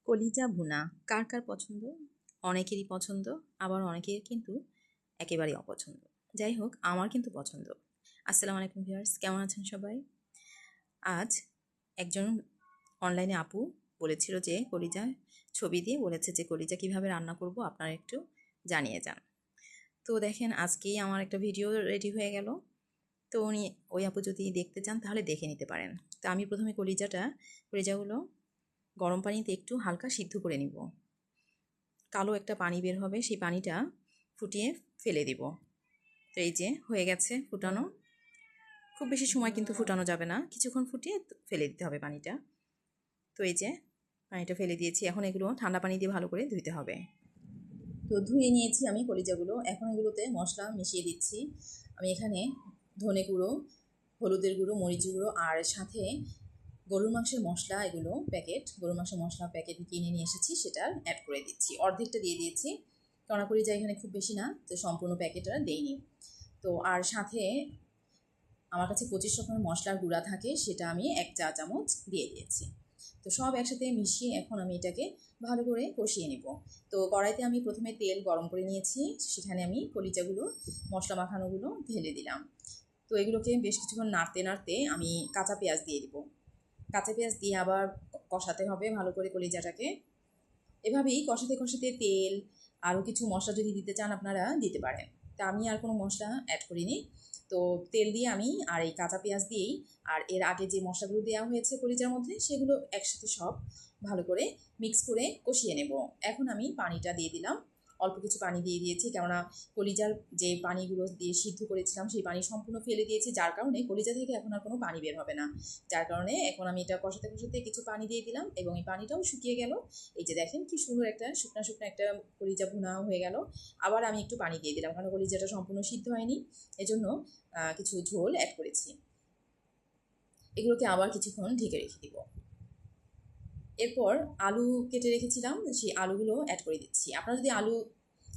কলিজা ভুনা কার কার পছন্দ? অনেকেরই পছন্দ, আবার অনেকের কিন্তু একেবারেই অপছন্দ। যাই হোক, আমার কিন্তু পছন্দ। আসসালামু আলাইকুম ভিউয়ার্স, কেমন আছেন সবাই? আজ একজন অনলাইনে আপু বলেছিল যে কলিজা ছবি দিয়ে বলেছে যে কলিজা কিভাবে রান্না করব আপনারা একটু জানিয়ে যান। তো দেখেন, আজকেই আমার একটা ভিডিও রেডি হয়ে গেল। তো উনি ওই আপু যদি দেখতে চান তাহলে দেখে নিতে পারেন। তো আমি প্রথমে কলিজাগুলো গরম পানিতে একটু হালকা সিদ্ধ করে নিব। কালো একটা পানি বের হবে, সেই পানিটা ফুটিয়ে ফেলে দিব। তো এই যে হয়ে গেছে ফুটানো। খুব বেশি সময় কিন্তু ফুটানো যাবে না, কিছুক্ষণ ফুটিয়ে ফেলে দিতে হবে পানিটা। তো এই যে পানিটা ফেলে দিয়েছি, এখন এগুলো ঠান্ডা পানি দিয়ে ভালো করে ধুইতে হবে। তো ধুয়ে নিয়েছি আমি কলিজাগুলো। এখন এগুলোতে মশলা মিশিয়ে দিচ্ছি। আমি এখানে ধনে গুঁড়ো, হলুদের গুঁড়ো, মরিচ গুঁড়ো আর সাথে গরুর মাংসের মশলা, এগুলো প্যাকেট গরুর মাংসের মশলা প্যাকেট কিনে নিয়ে এসেছি, সেটা অ্যাড করে দিচ্ছি। অর্ধেকটা দিয়ে দিয়েছি, কেননা কলিজা এখানে খুব বেশি না, তো সম্পূর্ণ প্যাকেটটা দেইনি। তো আর সাথে আমার কাছে 25 রকমের মশলার গুঁড়া থাকে, সেটা আমি 1 চা চামচ দিয়ে দিয়েছি। তো সব একসাথে মিশিয়ে এখন আমি এটাকে ভালো করে কষিয়ে নিব। তো কড়াইতে আমি প্রথমে তেল গরম করে নিয়েছি, সেখানে আমি কলিজাগুলো, মশলা মাখানোগুলো ঢেলে দিলাম। তো এগুলোকে বেশ কিছুক্ষণ নাড়তে নাড়তে আমি কাঁচা পেঁয়াজ দিয়ে দিব। কাঁচা পেঁয়াজ দিয়ে আবার কষাতে হবে ভালো করে কলিজাটাকে। এভাবেই কষাতে কষাতে তেল, আরও কিছু মশলা যদি দিতে চান আপনারা দিতে পারেন। তা আমি আর কোনো মশলা অ্যাড করিনি। তো তেল দিয়ে আমি আর এই কাঁচা পেঁয়াজ দিয়েই আর এর আগে যে মশলাগুলো দেওয়া হয়েছে কলিজার মধ্যে, সেগুলো একসাথে সব ভালো করে মিক্স করে কষিয়ে নেব। এখন আমি পানিটা দিয়ে দিলাম, অল্প কিছু পানি দিয়ে দিয়েছি, কেননা কলিজার যে পানিগুলো দিয়ে সিদ্ধ করেছিলাম সেই পানি সম্পূর্ণ ফেলে দিয়েছি, যার কারণে কলিজা থেকে এখন আর কোনো পানি বের হবে না। যার কারণে এখন আমি এটা কষাতে কষাতে কিছু পানি দিয়ে দিলাম এবং এই পানিটাও শুকিয়ে গেল। এই যে দেখেন কি সুন্দর একটা শুকনা শুকনা একটা কলিজা ভুনা হয়ে গেল। আবার আমি একটু পানি দিয়ে দিলাম, কারণ কলিজাটা সম্পূর্ণ সিদ্ধ হয়নি, এজন্য কিছু ঝোল অ্যাড করেছি। এগুলোকে আবার কিছুক্ষণ ঢেকে রেখে দিব। এরপর আলু কেটে রেখেছিলাম, সেই আলুগুলো অ্যাড করে দিচ্ছি। আপনারা যদি আলু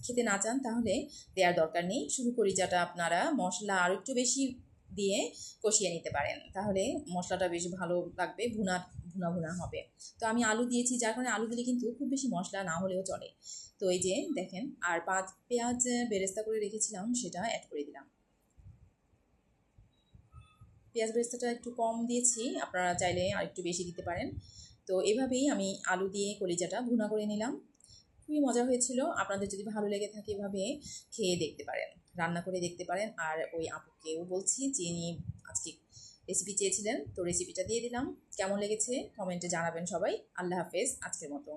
খেতে না চান তাহলে দেওয়ার দরকার নেই, শুধু কলিজাটা আপনারা মশলা আর একটু বেশি দিয়ে কষিয়ে নিতে পারেন, তাহলে মশলাটা বেশ ভালো লাগবে, ভুনা ভুনা ভুনা হবে। তো আমি আলু দিয়েছি, যার কারণে আলু দিলে কিন্তু খুব বেশি মশলা না হলেও চলে। তো এই যে দেখেন, আর পেঁয়াজ বেরেস্তা করে রেখেছিলাম, সেটা অ্যাড করে দিলাম। পেঁয়াজ বেরেস্তাটা একটু কম দিয়েছি, আপনারা চাইলে আর একটু বেশি দিতে পারেন। তো এভাবেই আমি আলু দিয়ে কলিজাটা ভুনা করে নিলাম। খুবই মজা হয়েছিল। আপনাদের যদি ভালো লেগে থাকে এভাবে খেয়ে দেখতে পারেন, রান্না করে দেখতে পারেন। আর ওই আপুকেও বলছি, যিনি আজকে রেসিপি চেয়েছিলেন, তো রেসিপিটা দিয়ে দিলাম। কেমন লেগেছে কমেন্টে জানাবেন সবাই। আল্লাহ হাফেজ আজকের মতো।